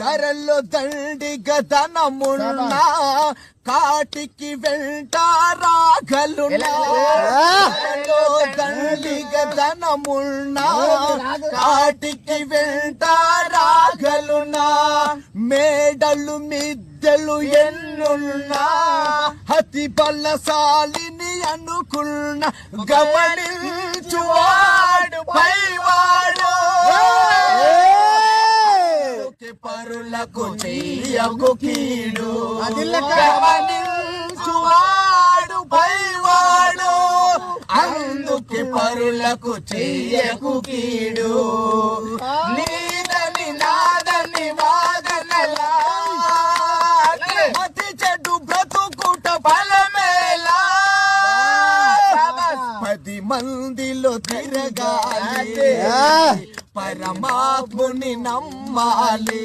ధరల్లో దండిగా ధనమున్నా కాటికి వెంట రాగలున్నా ధరల్లో దండిగా ధనమున్నా కాటికి వెంట రాగలున్నా మేడలు మిద్దెలు ఎన్నున్నా అతి బలశాలిని అనుకున్న గమనించువాడు పైవాడు పరులకు చెయ్యకు కీడు గమనించువాడు పైవాడు అందుకే పరులకు చెయ్యకు కీడు నీదని నాదని వాదనలా అతి చెడు బ్రతుకుట ఫలమేలా 10 మందిలో తిరగాలి పరమాత్ముని నమ్మాలి.